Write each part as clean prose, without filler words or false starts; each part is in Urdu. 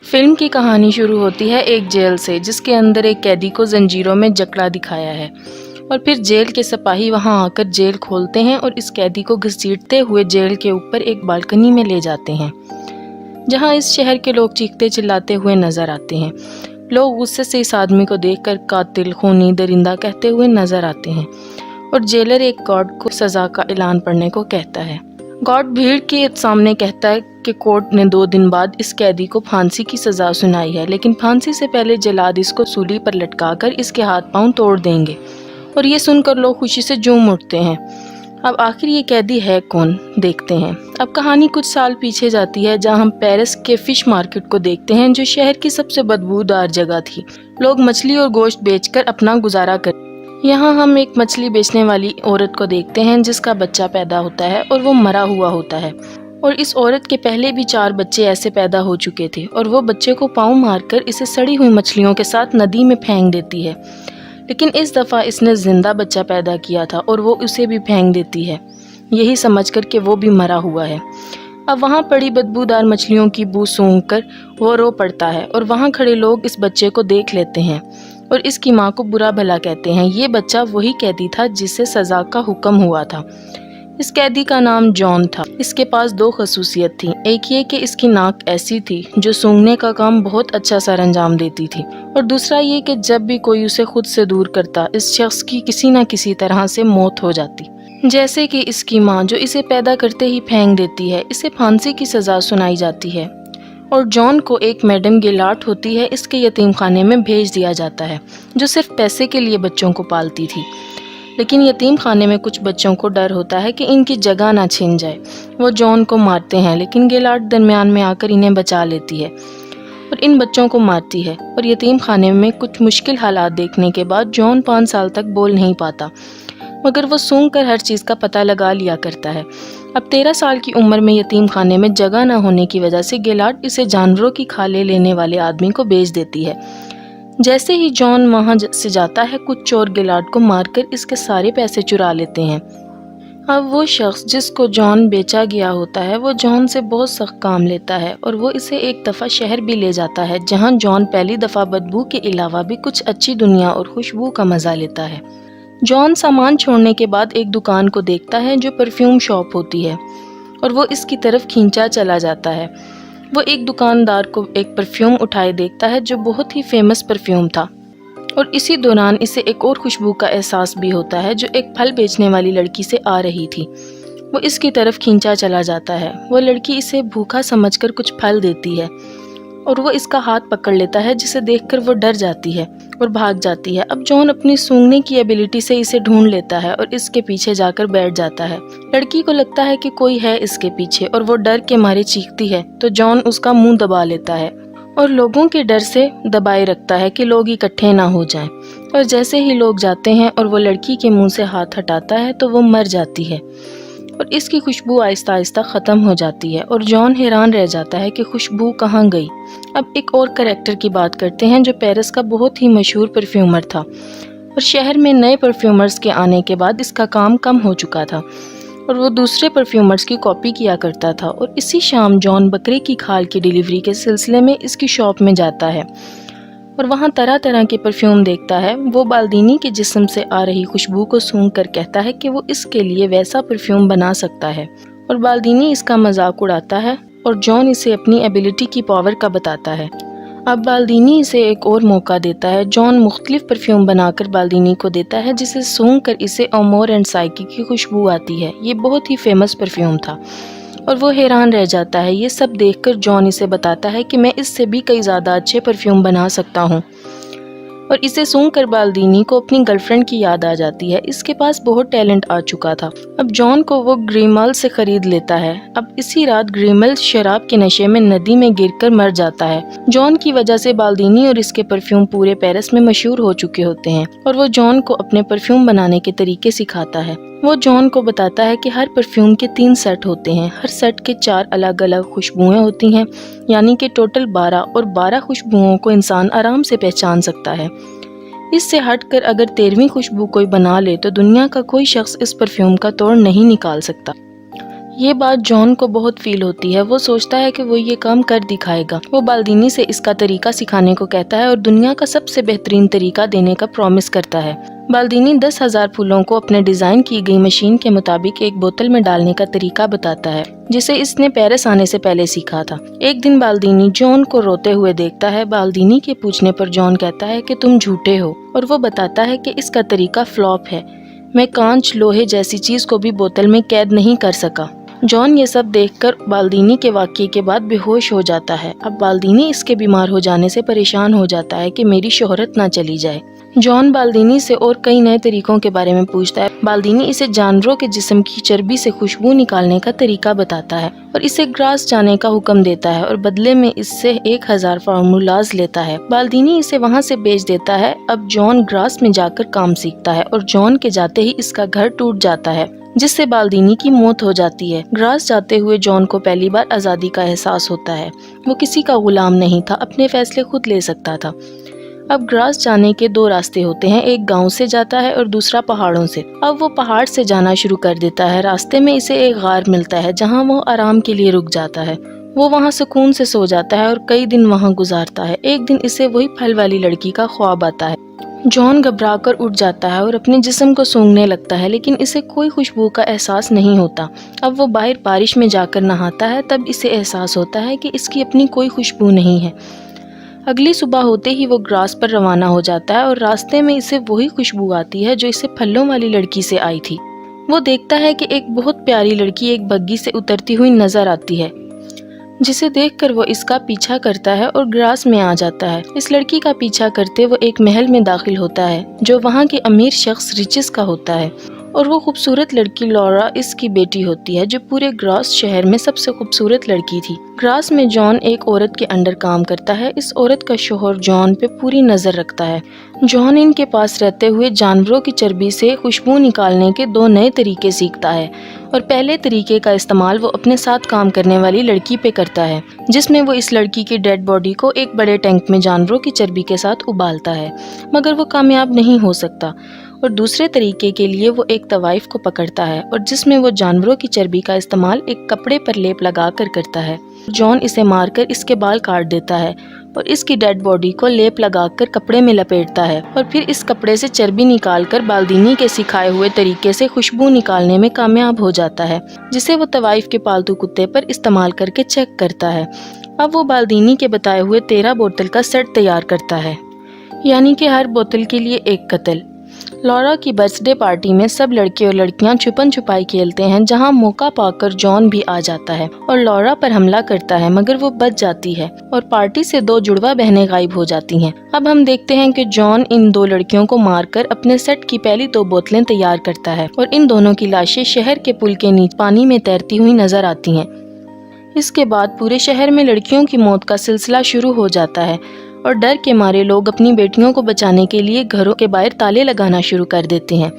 فلم کی کہانی شروع ہوتی ہے ایک جیل سے، جس کے اندر ایک قیدی کو زنجیروں میں جکڑا دکھایا ہے، اور پھر جیل کے سپاہی وہاں آ کر جیل کھولتے ہیں اور اس قیدی کو گھسیٹتے ہوئے جیل کے اوپر ایک بالکنی میں لے جاتے ہیں، جہاں اس شہر کے لوگ چیختے چلاتے ہوئے نظر آتے ہیں۔ لوگ غصے سے اس آدمی کو دیکھ کر قاتل، خونی، درندہ کہتے ہوئے نظر آتے ہیں، اور جیلر ایک گارڈ کو سزا کا اعلان پڑھنے کو کہتا ہے۔ گارڈ بھیڑ کے سامنے کہتا ہے کہ کورٹ نے 2 دن بعد اس قیدی کو پھانسی کی سزا سنائی ہے، لیکن پھانسی سے پہلے جلاد اس کو سولی پر لٹکا کر اس کے ہاتھ پاؤں توڑ دیں گے، اور یہ سن کر لوگ خوشی سے جھوم اٹھتے ہیں۔ اب آخر یہ قیدی ہے کون، دیکھتے ہیں۔ اب کہانی کچھ سال پیچھے جاتی ہے، جہاں ہم پیرس کے فش مارکیٹ کو دیکھتے ہیں، جو شہر کی سب سے بدبودار جگہ تھی۔ لوگ مچھلی اور گوشت بیچ کر اپنا گزارا کرتے ہیں۔ یہاں ہم ایک مچھلی بیچنے والی عورت کو دیکھتے ہیں جس کا بچہ پیدا ہوتا ہے اور وہ مرا ہوا ہوتا ہے، اور اس عورت کے پہلے بھی 4 بچے ایسے پیدا ہو چکے تھے، اور وہ بچے کو پاؤں مار کر اسے سڑی ہوئی مچھلیوں کے ساتھ ندی میں پھینک دیتی ہے، لیکن اس دفعہ اس نے زندہ بچہ پیدا کیا تھا اور وہ اسے بھی پھینک دیتی ہے، یہی سمجھ کر کہ وہ بھی مرا ہوا ہے۔ اب وہاں پڑی بدبودار مچھلیوں کی بو سونگھ کر وہ رو پڑتا ہے، اور وہاں کھڑے لوگ اس بچے کو دیکھ لیتے ہیں اور اس کی ماں کو برا بھلا کہتے ہیں۔ یہ بچہ وہی قیدی تھا جسے سزا کا حکم ہوا تھا۔ اس قیدی کا نام جان تھا۔ اس کے پاس 2 خصوصیت تھیں، ایک یہ کہ اس کی ناک ایسی تھی جو سونگھنے کا کام بہت اچھا سر انجام دیتی تھی، اور دوسرا یہ کہ جب بھی کوئی اسے خود سے دور کرتا، اس شخص کی کسی نہ کسی طرح سے موت ہو جاتی، جیسے کہ اس کی ماں جو اسے پیدا کرتے ہی پھینک دیتی ہے۔ اسے پھانسی کی سزا سنائی جاتی ہے، اور جان کو ایک میڈم گیلاٹ ہوتی ہے، اس کے یتیم خانے میں بھیج دیا جاتا ہے، جو صرف پیسے کے لیے بچوں کو پالتی تھی۔ لیکن یتیم خانے میں کچھ بچوں کو ڈر ہوتا ہے کہ ان کی جگہ نہ چھن جائے۔ وہ جان کو مارتے ہیں، لیکن گیلاٹ درمیان میں آ کر انہیں بچا لیتی ہے اور ان بچوں کو مارتی ہے، اور یتیم خانے میں کچھ مشکل حالات دیکھنے کے بعد جان 5 سال تک بول نہیں پاتا، مگر وہ سونگ کر ہر چیز کا پتہ لگا لیا کرتا ہے۔ اب 13 سال کی عمر میں یتیم خانے میں جگہ نہ ہونے کی وجہ سے گیلاٹ اسے جانوروں کی کھالیں لینے والے آدمی کو بیچ دیتی ہے۔ جیسے ہی جان وہاں سے جاتا ہے، کچھ چور گیلاٹ کو مار کر اس کے سارے پیسے چرا لیتے ہیں۔ اب وہ شخص جس کو جان بیچا گیا ہوتا ہے، وہ جان سے بہت سخت کام لیتا ہے، اور وہ اسے ایک دفعہ شہر بھی لے جاتا ہے، جہاں جان پہلی دفعہ بدبو کے علاوہ بھی کچھ اچھی دنیا اور خوشبو کا مزہ لیتا ہے۔ جان سامان چھوڑنے کے بعد ایک دکان کو دیکھتا ہے جو پرفیوم شاپ ہوتی ہے، اور وہ اس کی طرف کھینچا چلا جاتا ہے۔ وہ ایک دکاندار کو ایک پرفیوم اٹھائے دیکھتا ہے جو بہت ہی فیمس پرفیوم تھا، اور اسی دوران اسے ایک اور خوشبو کا احساس بھی ہوتا ہے جو ایک پھل بیچنے والی لڑکی سے آ رہی تھی۔ وہ اس کی طرف کھینچا چلا جاتا ہے۔ وہ لڑکی اسے بھوکا سمجھ کر کچھ پھل دیتی ہے، اور وہ اس کا ہاتھ پکڑ لیتا ہے، جسے دیکھ کر وہ ڈر جاتی ہے اور بھاگ جاتی ہے۔ اب جان اپنی سونگنے کی ایبیلٹی سے اسے ڈھونڈ لیتا ہے اور اس کے پیچھے جا کر بیٹھ جاتا ہے۔ لڑکی کو لگتا ہے کہ کوئی ہے اس کے پیچھے، اور وہ ڈر کے مارے چیختی ہے، تو جان اس کا منہ دبا لیتا ہے اور لوگوں کے ڈر سے دبائے رکھتا ہے کہ لوگ اکٹھے نہ ہو جائیں، اور جیسے ہی لوگ جاتے ہیں اور وہ لڑکی کے منہ سے ہاتھ ہٹاتا ہے تو وہ مر جاتی ہے، اور اس کی خوشبو آہستہ آہستہ ختم ہو جاتی ہے، اور جان حیران رہ جاتا ہے کہ خوشبو کہاں گئی۔ اب ایک اور کریکٹر کی بات کرتے ہیں جو پیرس کا بہت ہی مشہور پرفیومر تھا، اور شہر میں نئے پرفیومرز کے آنے کے بعد اس کا کام کم ہو چکا تھا، اور وہ دوسرے پرفیومرز کی کاپی کیا کرتا تھا۔ اور اسی شام جان بکرے کی کھال کی ڈیلیوری کے سلسلے میں اس کی شاپ میں جاتا ہے، اور وہاں طرح طرح کے پرفیوم دیکھتا ہے۔ وہ بالدینی کے جسم سے آ رہی خوشبو کو سونگھ کر کہتا ہے کہ وہ اس کے لیے ویسا پرفیوم بنا سکتا ہے، اور بالدینی اس کا مذاق اڑاتا ہے، اور جان اسے اپنی ایبیلٹی کی پاور کا بتاتا ہے۔ اب بالدینی اسے ایک اور موقع دیتا ہے۔ جان مختلف پرفیوم بنا کر بالدینی کو دیتا ہے، جسے سونگھ کر اسے امور اینڈ سائکی کی خوشبو آتی ہے۔ یہ بہت ہی فیمس پرفیوم تھا، اور وہ حیران رہ جاتا ہے۔ یہ سب دیکھ کر جان اسے بتاتا ہے کہ میں اس سے بھی کئی زیادہ اچھے پرفیوم بنا سکتا ہوں، اور اسے سونگھ کر بالدینی کو اپنی گرل فرینڈ کی یاد آ جاتی ہے۔ اس کے پاس بہت ٹیلنٹ آ چکا تھا۔ اب جان کو وہ گریمل سے خرید لیتا ہے۔ اب اسی رات گریمل شراب کے نشے میں ندی میں گر کر مر جاتا ہے۔ جان کی وجہ سے بالدینی اور اس کے پرفیوم پورے پیرس میں مشہور ہو چکے ہوتے ہیں، اور وہ جان کو اپنے پرفیوم بنانے کے طریقے سکھاتا ہے۔ وہ جان کو بتاتا ہے کہ ہر پرفیوم کے 3 سیٹ ہوتے ہیں، ہر سیٹ کے 4 الگ الگ خوشبوئیں ہوتی ہیں، یعنی کہ ٹوٹل 12، اور 12 خوشبوؤں کو انسان آرام سے پہچان سکتا ہے۔ اس سے ہٹ کر اگر 13ویں خوشبو کوئی بنا لے تو دنیا کا کوئی شخص اس پرفیوم کا توڑ نہیں نکال سکتا۔ یہ بات جان کو بہت فیل ہوتی ہے۔ وہ سوچتا ہے کہ وہ یہ کام کر دکھائے گا۔ وہ بالدینی سے اس کا طریقہ سکھانے کو کہتا ہے اور دنیا کا سب سے بہترین طریقہ دینے کا پرومس کرتا ہے۔ بالدینی 10,000 پھولوں کو اپنے ڈیزائن کی گئی مشین کے مطابق ایک بوتل میں ڈالنے کا طریقہ بتاتا ہے، جسے اس نے پیرس آنے سے پہلے سیکھا تھا۔ ایک دن بالدینی جان کو روتے ہوئے دیکھتا ہے۔ بالدینی کے پوچھنے پر جان کہتا ہے کہ تم جھوٹے ہو، اور وہ بتاتا ہے کہ اس کا طریقہ فلاپ ہے۔ میں کانچ، لوہے جیسی چیز کو بھی بوتل میں قید نہیں کر سکا۔ جان یہ سب دیکھ کر بالدینی کے واقعے کے بعد بے ہوش ہو جاتا ہے۔ اب بالدینی اس کے بیمار ہو جانے سے پریشان ہو جاتا ہے کہ میری شہرت نہ چلی جائے۔ جان بالدینی سے اور کئی نئے طریقوں کے بارے میں پوچھتا ہے۔ بالدینی اسے جانوروں کے جسم کی چربی سے خوشبو نکالنے کا طریقہ بتاتا ہے اور اسے گراس جانے کا حکم دیتا ہے اور بدلے میں اس سے 1000 فارمولاز لیتا ہے۔ بالدینی اسے وہاں سے بیچ دیتا ہے۔ اب جان گراس میں جا کر کام سیکھتا ہے اور جان کے جاتے ہی اس کا گھر ٹوٹ جاتا ہے، جس سے بالدینی کی موت ہو جاتی ہے۔ گراس جاتے ہوئے جان کو پہلی بار آزادی کا احساس ہوتا ہے۔ وہ کسی کا غلام نہیں تھا، اپنے فیصلے خود لے سکتا تھا۔ اب گراس جانے کے 2 راستے ہوتے ہیں، ایک گاؤں سے جاتا ہے اور دوسرا پہاڑوں سے۔ اب وہ پہاڑ سے جانا شروع کر دیتا ہے۔ راستے میں اسے ایک غار ملتا ہے جہاں وہ آرام کے لیے رک جاتا ہے۔ وہ وہاں سکون سے سو جاتا ہے اور کئی دن وہاں گزارتا ہے۔ ایک دن اسے وہی پھل والی لڑکی کا خواب آتا ہے۔ جان گھبرا کر اٹھ جاتا ہے اور اپنے جسم کو سونگھنے لگتا ہے، لیکن اسے کوئی خوشبو کا احساس نہیں ہوتا۔ اب وہ باہر بارش میں جا کر نہاتا ہے، تب اسے احساس ہوتا ہے کہ اس کی اپنی کوئی خوشبو نہیں ہے۔ اگلی صبح ہوتے ہی وہ گراس پر روانہ ہو جاتا ہے اور راستے میں اسے وہی خوشبو آتی ہے جو اسے پھلوں والی لڑکی سے آئی تھی۔ وہ دیکھتا ہے کہ ایک بہت پیاری لڑکی ایک بگی سے اترتی ہوئی نظر آتی ہے، جسے دیکھ کر وہ اس کا پیچھا کرتا ہے اور گراس میں آ جاتا ہے۔ اس لڑکی کا پیچھا کرتے وہ ایک محل میں داخل ہوتا ہے جو وہاں کے امیر شخص ریچس کا ہوتا ہے، اور وہ خوبصورت لڑکی لورا اس کی بیٹی ہوتی ہے جو پورے گراس شہر میں سب سے خوبصورت لڑکی تھی۔ گراس میں جان ایک عورت کے انڈر کام کرتا ہے۔ اس عورت کا شوہر جان پہ پوری نظر رکھتا ہے۔ جان ان کے پاس رہتے ہوئے جانوروں کی چربی سے خوشبو نکالنے کے 2 نئے طریقے سیکھتا ہے، اور پہلے طریقے کا استعمال وہ اپنے ساتھ کام کرنے والی لڑکی پہ کرتا ہے، جس میں وہ اس لڑکی کی ڈیڈ باڈی کو ایک بڑے ٹینک میں جانوروں کی چربی کے ساتھ ابالتا ہے، مگر وہ کامیاب نہیں ہو سکتا۔ اور دوسرے طریقے کے لیے وہ ایک طوائف کو پکڑتا ہے اور جس میں وہ جانوروں کی چربی کا استعمال ایک کپڑے پر لیپ لگا کر کرتا ہے۔ جان اسے مار کر اس کے بال کاٹ دیتا ہے اور اس کی ڈیڈ باڈی کو لیپ لگا کر کپڑے میں لپیٹتا ہے، اور پھر اس کپڑے سے چربی نکال کر بالدینی کے سکھائے ہوئے طریقے سے خوشبو نکالنے میں کامیاب ہو جاتا ہے، جسے وہ طوائف کے پالتو کتے پر استعمال کر کے چیک کرتا ہے۔ اب وہ بالدینی کے بتائے ہوئے 13 بوتل کا سیٹ تیار کرتا ہے، یعنی کہ ہر بوتل کے لیے ایک قتل۔ لورا کی برتھ ڈے پارٹی میں سب لڑکے اور لڑکیاں چھپن چھپائی کھیلتے ہیں، جہاں موقع پا کر جان بھی آ جاتا ہے اور لورا پر حملہ کرتا ہے، مگر وہ بچ جاتی ہے اور پارٹی سے 2 جڑواں بہنیں غائب ہو جاتی ہیں۔ اب ہم دیکھتے ہیں کہ جان ان 2 لڑکیوں کو مار کر اپنے سیٹ کی پہلی 2 بوتلیں تیار کرتا ہے، اور ان دونوں کی لاشیں شہر کے پل کے نیچے پانی میں تیرتی ہوئی نظر آتی ہیں۔ اس کے بعد پورے شہر میں لڑکیوں کی موت کا سلسلہ شروع ہو جاتا ہے، اور ڈر کے مارے لوگ اپنی بیٹیوں کو بچانے کے لیے گھروں کے باہر تالے لگانا شروع کر دیتے ہیں۔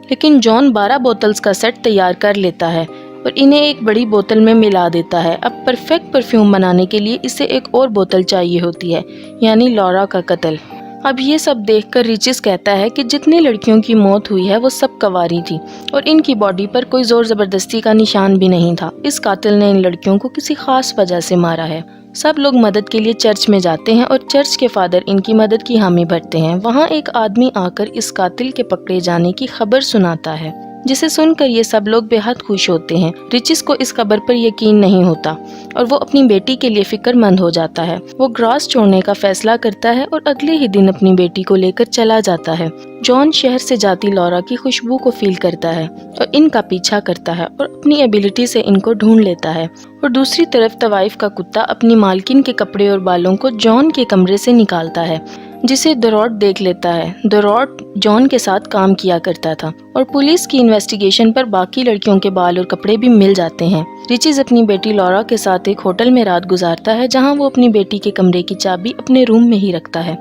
لیکن جان 12 بوتلز کا سیٹ تیار کر لیتا ہے اور انہیں ایک بڑی بوتل میں ملا دیتا ہے۔ اب پرفیکٹ پرفیوم بنانے کے لیے اسے ایک اور بوتل چاہیے ہوتی ہے، یعنی لورا کا قتل۔ اب یہ سب دیکھ کر ریچس کہتا ہے کہ جتنی لڑکیوں کی موت ہوئی ہے وہ سب کنواری تھی اور ان کی باڈی پر کوئی زور زبردستی کا نشان بھی نہیں تھا۔ اس قاتل نے ان لڑکیوں کو کسی خاص وجہ سے مارا ہے۔ سب لوگ مدد کے لیے چرچ میں جاتے ہیں اور چرچ کے فادر ان کی مدد کی حامی بھرتے ہیں۔ وہاں ایک آدمی آ کر اس قاتل کے پکڑے جانے کی خبر سناتا ہے، جسے سن کر یہ سب لوگ بے حد خوش ہوتے ہیں۔ ریچس کو اس خبر پر یقین نہیں ہوتا اور وہ اپنی بیٹی کے لیے فکر مند ہو جاتا ہے۔ وہ گراس چھوڑنے کا فیصلہ کرتا ہے اور اگلے ہی دن اپنی بیٹی کو لے کر چلا جاتا ہے۔ جان شہر سے جاتی لورا کی خوشبو کو فیل کرتا ہے اور ان کا پیچھا کرتا ہے اور اپنی ایبیلٹی سے ان کو ڈھونڈ لیتا ہے، اور دوسری طرف طوائف کا کتا اپنی مالکن کے کپڑے اور بالوں کو جان کے کمرے سے نکالتا ہے، جسے دوروٹ دیکھ لیتا ہے۔ دوروٹ جان کے ساتھ کام کیا کرتا تھا اور پولیس کی انویسٹیگیشن پر باقی لڑکیوں کے بال اور کپڑے بھی مل جاتے ہیں۔ ریچز اپنی بیٹی لورا کے ساتھ ایک ہوٹل میں رات گزارتا ہے، جہاں وہ اپنی بیٹی کے کمرے کی چابی اپنے روم میں ہی رکھتا ہے،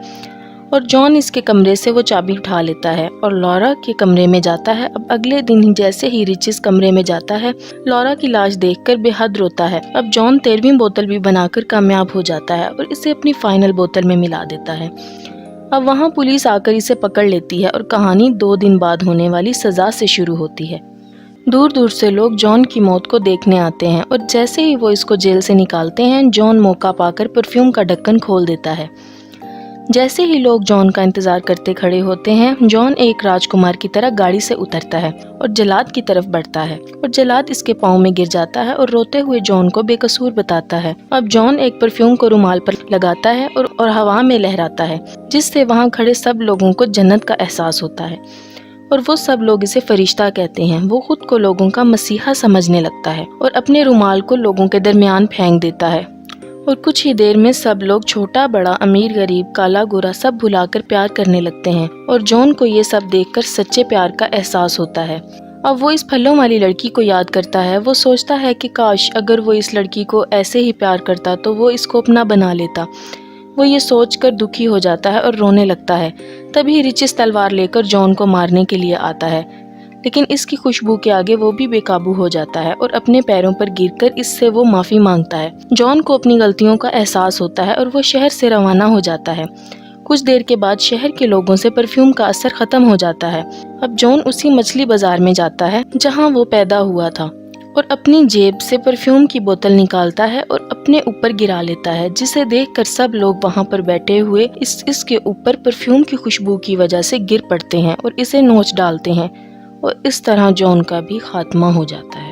اور جان اس کے کمرے سے وہ چابی اٹھا لیتا ہے اور لورا کے کمرے میں جاتا ہے۔ اب اگلے دن جیسے ہی ریچز کمرے میں جاتا ہے، لورا کی لاش دیکھ کر بے حد روتا ہے۔ اب جان 13ویں بوتل بھی بنا کر کامیاب ہو جاتا ہے اور اسے اپنی فائنل بوتل میں ملا دیتا ہے۔ اب وہاں پولیس آ کر اسے پکڑ لیتی ہے اور کہانی 2 دن بعد ہونے والی سزا سے شروع ہوتی ہے۔ دور دور سے لوگ جان کی موت کو دیکھنے آتے ہیں اور جیسے ہی وہ اس کو جیل سے نکالتے ہیں جان موقع پا کر پرفیوم کا ڈھکن کھول دیتا ہے۔ جیسے ہی لوگ جان کا انتظار کرتے کھڑے ہوتے ہیں جان ایک راجکمار کی طرح گاڑی سے اترتا ہے اور جلاد کی طرف بڑھتا ہے اور جلاد اس کے پاؤں میں گر جاتا ہے اور روتے ہوئے جان کو بے قصور بتاتا ہے۔ اب جان ایک پرفیوم کو رومال پر لگاتا ہے اور ہوا میں لہراتا ہے جس سے وہاں کھڑے سب لوگوں کو جنت کا احساس ہوتا ہے اور وہ سب لوگ اسے فرشتہ کہتے ہیں۔ وہ خود کو لوگوں کا مسیحا سمجھنے لگتا ہے اور اپنے رومال کو لوگوں کے درمیان پھینک دیتا ہے اور کچھ ہی دیر میں سب لوگ چھوٹا بڑا امیر غریب کالا گورا سب بھلا کر پیار کرنے لگتے ہیں اور جان کو یہ سب دیکھ کر سچے پیار کا احساس ہوتا ہے۔ اب وہ اس پھلوں والی لڑکی کو یاد کرتا ہے۔ وہ سوچتا ہے کہ کاش اگر وہ اس لڑکی کو ایسے ہی پیار کرتا تو وہ اس کو اپنا بنا لیتا۔ وہ یہ سوچ کر دکھی ہو جاتا ہے اور رونے لگتا ہے۔ تبھی رچس تلوار لے کر جان کو مارنے کے لیے آتا ہے لیکن اس کی خوشبو کے آگے وہ بھی بے قابو ہو جاتا ہے اور اپنے پیروں پر گر کر اس سے وہ معافی مانگتا ہے۔ جان کو اپنی غلطیوں کا احساس ہوتا ہے اور وہ شہر سے روانہ ہو جاتا ہے۔ کچھ دیر کے بعد شہر کے لوگوں سے پرفیوم کا اثر ختم ہو جاتا ہے۔ اب جان اسی مچھلی بازار میں جاتا ہے جہاں وہ پیدا ہوا تھا اور اپنی جیب سے پرفیوم کی بوتل نکالتا ہے اور اپنے اوپر گرا لیتا ہے جسے دیکھ کر سب لوگ وہاں پر بیٹھے ہوئے اس کے اوپر پرفیوم کی خوشبو کی وجہ سے گر پڑتے ہیں اور اسے نوچ ڈالتے ہیں اور اس طرح جان کا بھی خاتمہ ہو جاتا ہے۔